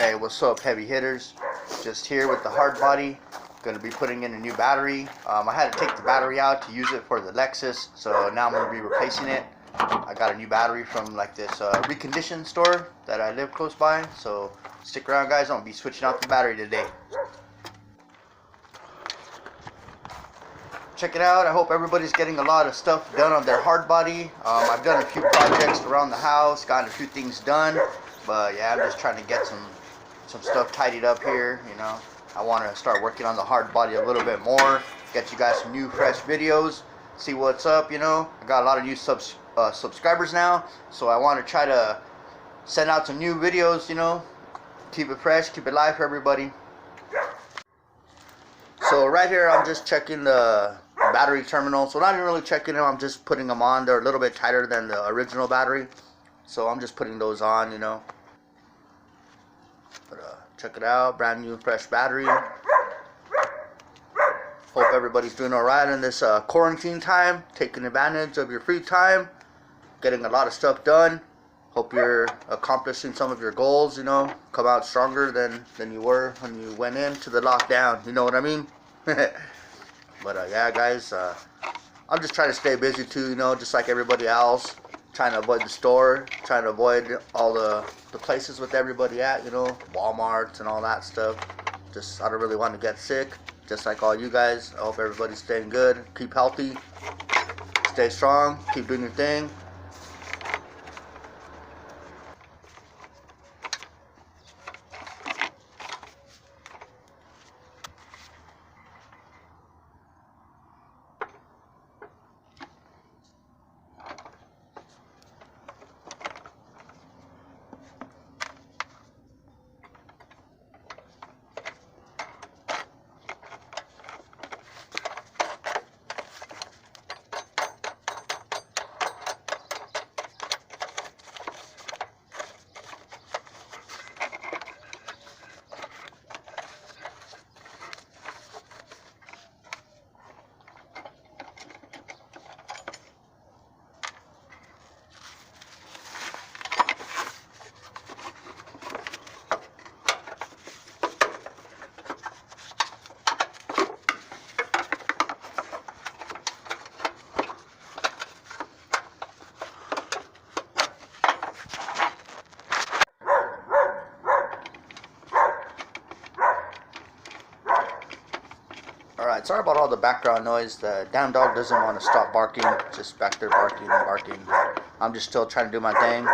Hey, what's up, heavy hitters? Just here with the Hardbody. Going to be putting in a new battery. I had to take the battery out to use it for the Lexus, so now I'm going to be replacing it. I got a new battery from like this reconditioned store that I live close by, so stick around, guys. I'm going to be switching out the battery today. Check it out. I hope everybody's getting a lot of stuff done on their Hardbody. I've done a few projects around the house, gotten a few things done, but yeah, I'm just trying to get some stuff tidied up here. You know, I want to start working on the Hardbody a little bit more, get you guys some new fresh videos, see what's up. You know, I got a lot of new subscribers now, so I want to try to send out some new videos, you know, keep it fresh, keep it live for everybody. So right here I'm just checking the battery terminal. So not even really checking them, I'm just putting them on. They're a little bit tighter than the original battery, so I'm just putting those on, you know. But check it out, brand new fresh battery. Hope everybody's doing alright in this quarantine time, taking advantage of your free time, getting a lot of stuff done. Hope you're accomplishing some of your goals, you know, come out stronger than you were when you went into the lockdown, you know what I mean? But yeah, guys, I'm just trying to stay busy too, you know, just like everybody else, trying to avoid the store, trying to avoid all the places with everybody at, you know, Walmarts and all that stuff. Just, I don't really want to get sick, just like all you guys. I hope everybody's staying good, keep healthy, stay strong, keep doing your thing. Alright, sorry about all the background noise. The damn dog doesn't want to stop barking, just back there barking and barking. I'm just still trying to do my thing,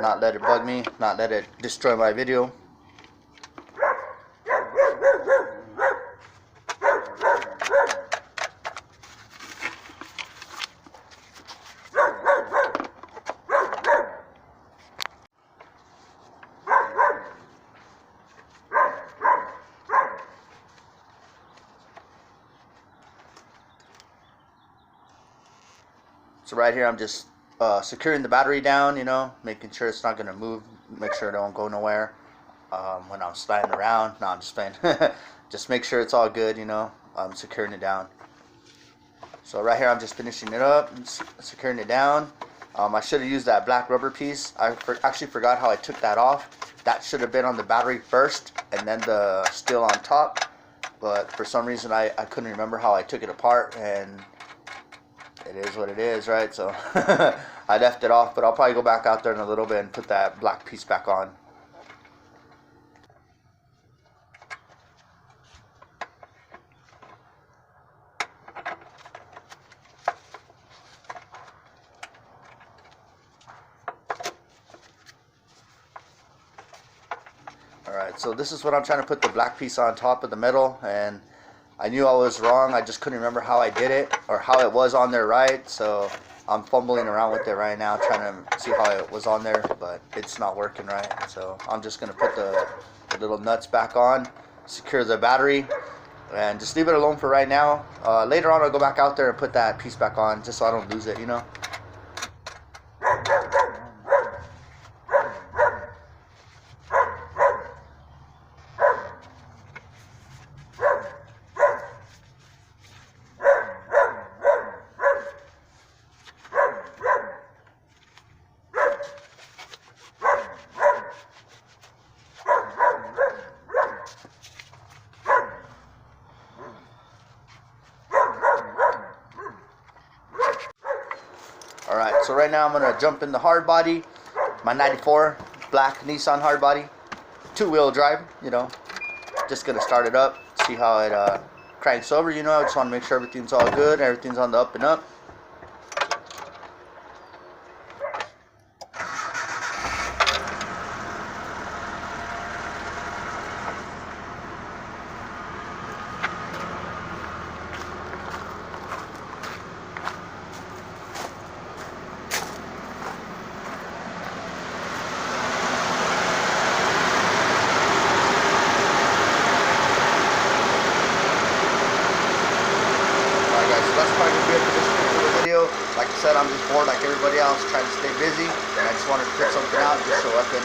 not let it bug me, not let it destroy my video. So right here I'm just securing the battery down, you know, making sure it's not going to move, make sure it don't go nowhere when I'm sliding around. No, I'm just playing. Just make sure it's all good, you know. I'm securing it down. So right here I'm just finishing it up, securing it down. I should have used that black rubber piece. I actually forgot how I took that off. That should have been on the battery first and then the steel on top. But for some reason I couldn't remember how I took it apart, and it is what it is, right? So I left it off, but I'll probably go back out there in a little bit and put that black piece back on. Alright, so this is what I'm trying to put the black piece on top of the metal, and I knew I was wrong. I just couldn't remember how I did it or how it was on there right, so I'm fumbling around with it right now trying to see how it was on there, but it's not working right. So I'm just going to put the little nuts back on, secure the battery, and just leave it alone for right now. Later on I'll go back out there and put that piece back on just so I don't lose it, you know. So right now I'm gonna jump in the Hardbody, my '94 black Nissan Hardbody, 2-wheel drive. You know, just gonna start it up, see how it cranks over. You know, I just want to make sure everything's all good, everything's on the up and up. That's probably going to be it for this particular video. Like I said, I'm just bored like everybody else, trying to stay busy, and I just wanted to put something out just so I can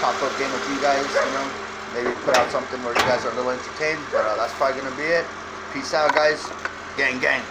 chop up game with you guys, you know, maybe put out something where you guys are a little entertained, but that's probably going to be it. Peace out, guys. Gang, gang.